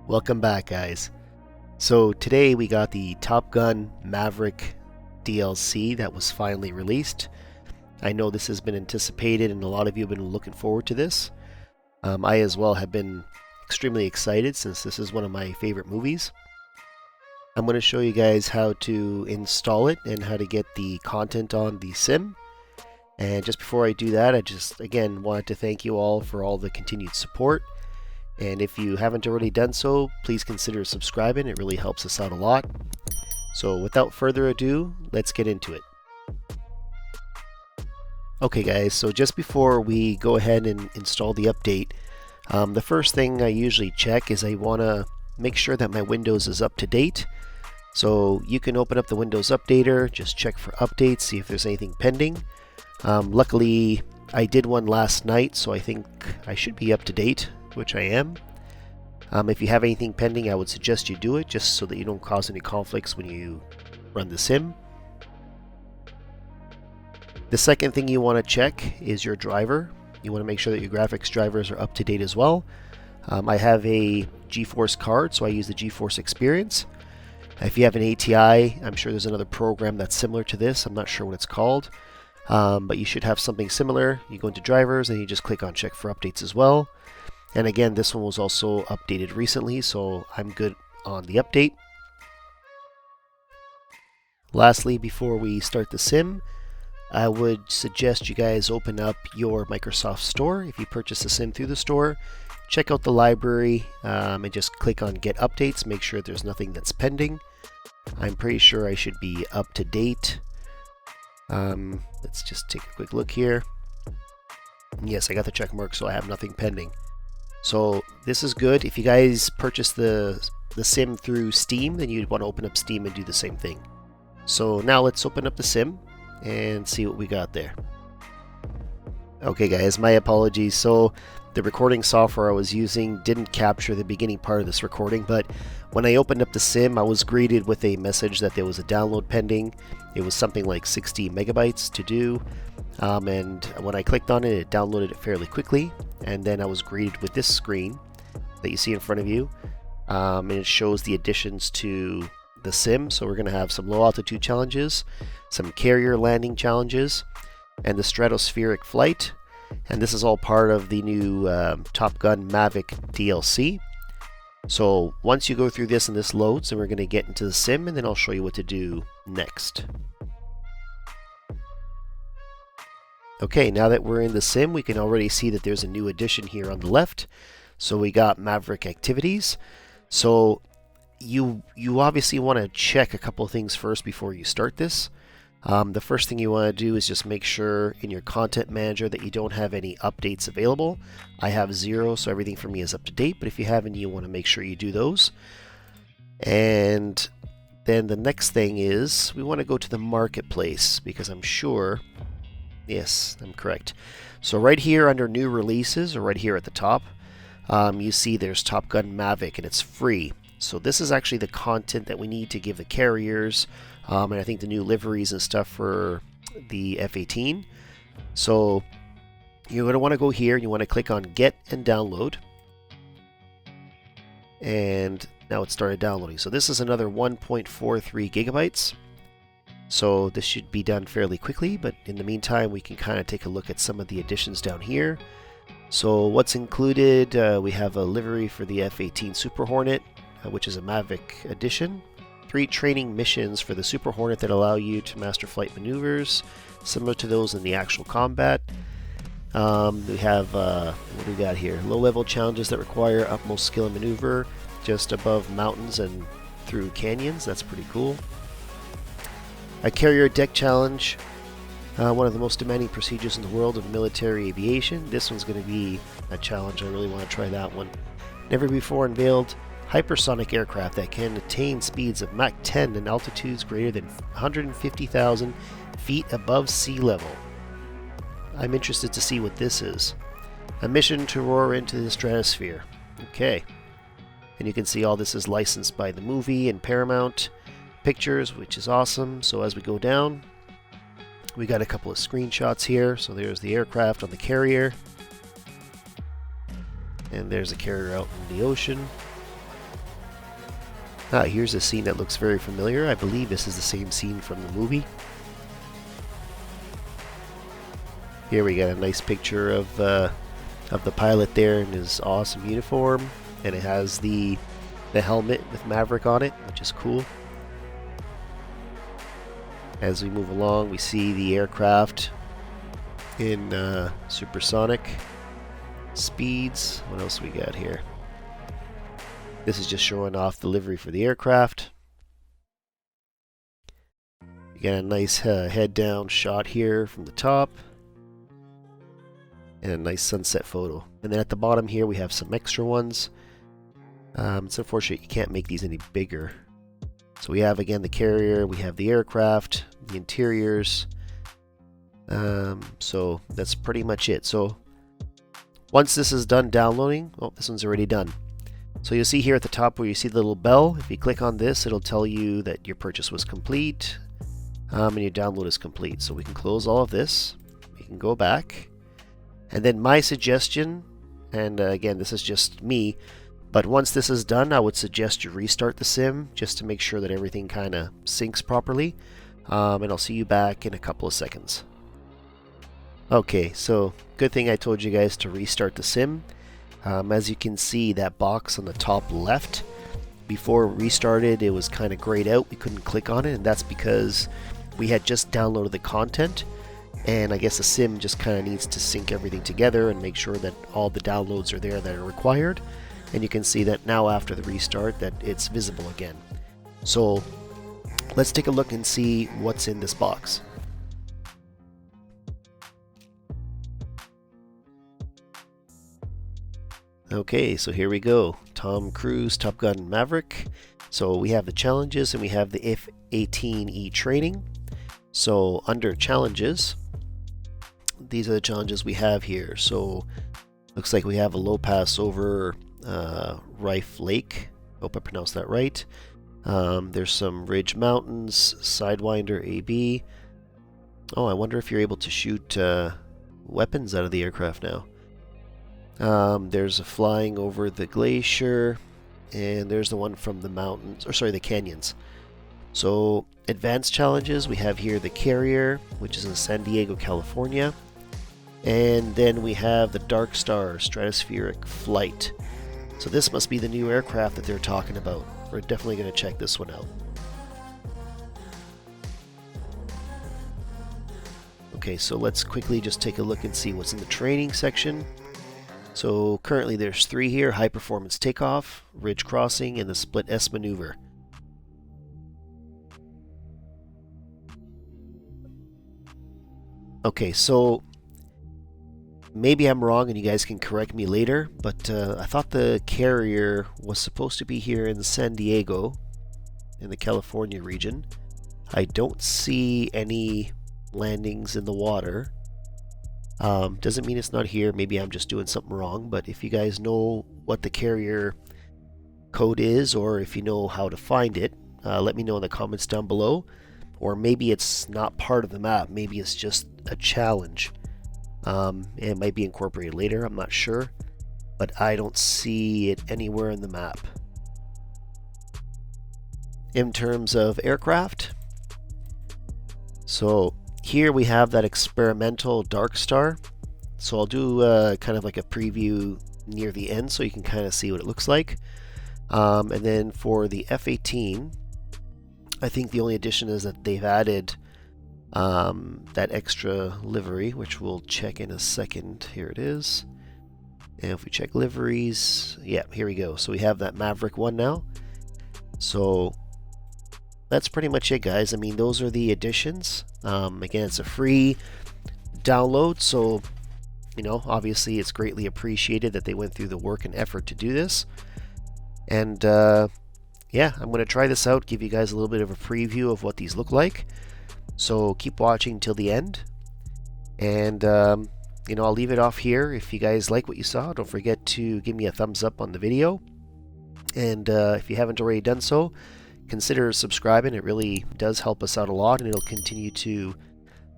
Welcome back, guys. So today we got the Top Gun Maverick DLC that was finally released. I know this has been anticipated and a lot of you have been looking forward to this. I as well have been extremely excited since this is one of my favorite movies. I'm going to show you guys how to install it and how to get the content on the sim. And just before I do that, I just again wanted to thank you all for all the continued support. And if you haven't already done so, please consider subscribing. It really helps us out a lot. So without further ado, let's get into it. Okay guys, so just before we go ahead and install the update, the first thing I usually check is I want to make sure that my Windows is up to date. So you can open up the Windows Updater, just check for updates, see if there's anything pending. Luckily, I did one last night, so I think I should be up to date, which I am. If you have anything pending, I would suggest you do it just so that you don't cause any conflicts when you run the sim. The second thing you want to check is your driver. You want to make sure that your graphics drivers are up to date as well. I have a GeForce card, so I use the GeForce Experience. If you have an ATI, I'm sure there's another program that's similar to this. I'm not sure what it's called, but you should have something similar. You go into drivers and you just click on check for updates as well. And again, this one was also updated recently, so I'm good on the update. Lastly, before we start the sim, I would suggest you guys open up your Microsoft Store. If you purchase the sim through the store, check out the library and just click on Get Updates. Make sure there's nothing that's pending. I'm pretty sure I should be up to date. Let's just take a quick look here. Yes, I got the check mark, so I have nothing pending. So this is good. If you guys purchase the sim through Steam, then you'd want to open up Steam and do the same thing. So now let's open up the sim and see what we got there. Okay guys, my apologies. So the recording software I was using didn't capture the beginning part of this recording, but when I opened up the sim, I was greeted with a message that there was a download pending. It was something like 60 megabytes to do. And when I clicked on it, it downloaded it fairly quickly. And then I was greeted with this screen that you see in front of you. And it shows the additions to the sim. So we're going to have some low altitude challenges, some carrier landing challenges, and the stratospheric flight. And this is all part of the new Top Gun Maverick DLC. So once you go through this and this loads, then we're going to get into the sim, and then I'll show you what to do next. Okay, now that we're in the sim, we can already see that there's a new addition here on the left. So we got Maverick Activities. So you obviously want to check a couple of things first before you start this. The first thing you want to do is just make sure in your content manager that you don't have any updates available. I have 0, so everything for me is up to date, but if you have any, you want to make sure you do those. And then the next thing is we want to go to the marketplace, because I'm sure, yes, I'm correct. So right here under new releases, or right here at the top, you see there's Top Gun Maverick, and it's free. So this is actually the content that we need to give the carriers, and I think the new liveries and stuff for the F-18. So you're going to want to go here and you want to click on Get and Download. And now it started downloading. So this is another 1.43 gigabytes. So this should be done fairly quickly, but in the meantime we can kind of take a look at some of the additions down here. So what's included, we have a livery for the F-18 Super Hornet, which is a Maverick edition. 3 training missions for the Super Hornet that allow you to master flight maneuvers, similar to those in the actual combat. We have, what do we got here? Low-level challenges that require utmost skill and maneuver just above mountains and through canyons. That's pretty cool. A carrier deck challenge, one of the most demanding procedures in the world of military aviation. This one's going to be a challenge. I really want to try that one. Never before unveiled hypersonic aircraft that can attain speeds of Mach 10 and altitudes greater than 150,000 feet above sea level. I'm interested to see what this is. A mission to roar into the stratosphere. Okay. And you can see all this is licensed by the movie and Paramount Pictures, which is awesome. So as we go down, we got a couple of screenshots here. So there's the aircraft on the carrier. And there's a carrier out in the ocean. Here's a scene that looks very familiar. I believe this is the same scene from the movie. Here we got a nice picture of the pilot there in his awesome uniform, and it has the helmet with Maverick on it, which is cool. As we move along, we see the aircraft in supersonic speeds. What else we got here? This is just showing off the livery for the aircraft. You got a nice head down shot here from the top. And a nice sunset photo. And then at the bottom here we have some extra ones. It's unfortunate you can't make these any bigger. So we have again the carrier, we have the aircraft, the interiors. So that's pretty much it. So once this is done downloading, oh, this one's already done. So you'll see here at the top where you see the little bell. If you click on this, it'll tell you that your purchase was complete and your download is complete. So we can close all of this. We can go back. And then my suggestion, and again, this is just me, but once this is done, I would suggest you restart the sim just to make sure that everything kind of syncs properly. And I'll see you back in a couple of seconds. Okay, so good thing I told you guys to restart the sim. As you can see, that box on the top left, before it restarted, it was kind of grayed out. We couldn't click on it, and that's because we had just downloaded the content. And I guess the sim just kind of needs to sync everything together and make sure that all the downloads are there that are required. And you can see that now after the restart that it's visible again. So let's take a look and see what's in this box. Okay, so here we go. Tom Cruise, Top Gun Maverick. So we have the challenges and we have the F-18E training. So under challenges, these are the challenges we have here. So looks like we have a low pass over Rife Lake. Hope I pronounced that right. There's some ridge mountains, Sidewinder AB. Oh, I wonder if you're able to shoot weapons out of the aircraft now. There's a flying over the glacier, and there's the one from the mountains, or sorry, the canyons. So advanced challenges, we have here the carrier, which is in San Diego, California. And then we have the Dark Star stratospheric flight. So this must be the new aircraft that they're talking about. We're definitely going to check this one out. Okay, so let's quickly just take a look and see what's in the training section. So currently there's 3 here: high performance takeoff, ridge crossing, and the split S maneuver. Okay, so maybe I'm wrong and you guys can correct me later, but I thought the carrier was supposed to be here in San Diego, in the California region. I don't see any landings in the water. Doesn't mean it's not here. Maybe I'm just doing something wrong, but if you guys know what the carrier code is, or if you know how to find it, let me know in the comments down below. Or maybe it's not part of the map. Maybe it's just a challenge. It might be incorporated later. I'm not sure. But I don't see it anywhere in the map. In terms of aircraft, so here we have that experimental Dark Star. So I'll do kind of like a preview near the end so you can kind of see what it looks like. And then for the F-18, I think the only addition is that they've added that extra livery, which we'll check in a second. Here it is. And if we check liveries, yeah, here we go. So we have that Maverick one now. So that's pretty much it, guys. I mean, those are the additions. Again, it's a free download, so you know, obviously it's greatly appreciated that they went through the work and effort to do this. And yeah, I'm going to try this out, give you guys a little bit of a preview of what these look like. So keep watching till the end. And you know, I'll leave it off here. If you guys like what you saw, don't forget to give me a thumbs up on the video. And if you haven't already done so, consider subscribing. It really does help us out a lot, and it'll continue to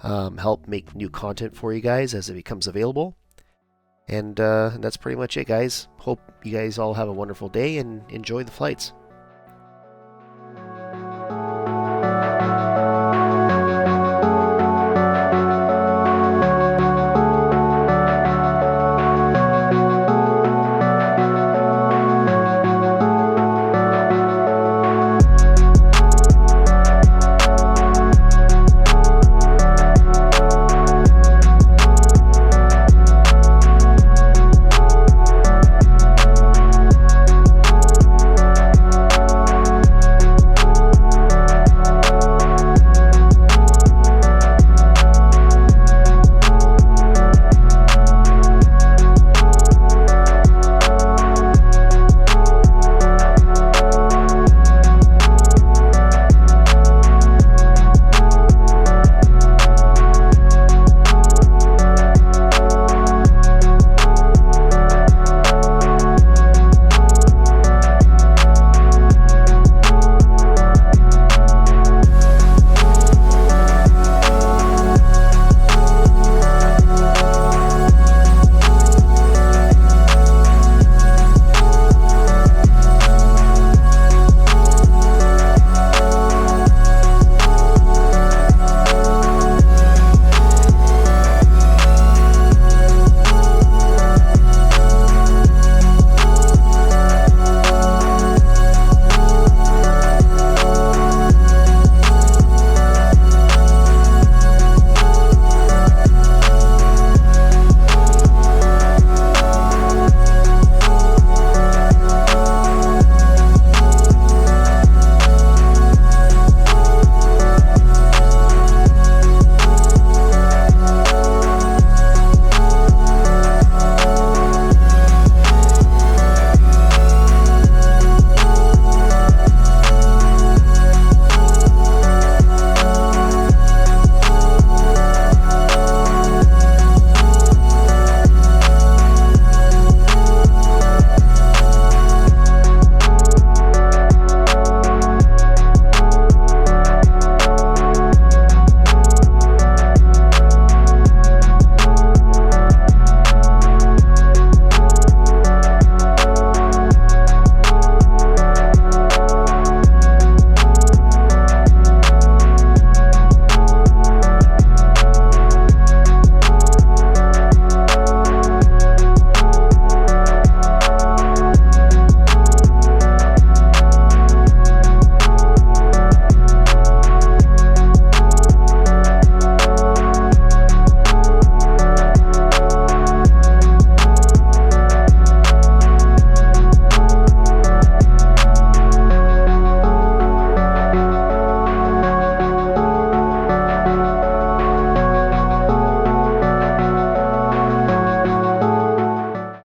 help make new content for you guys as it becomes available. And that's pretty much it, guys. Hope you guys all have a wonderful day and enjoy the flights.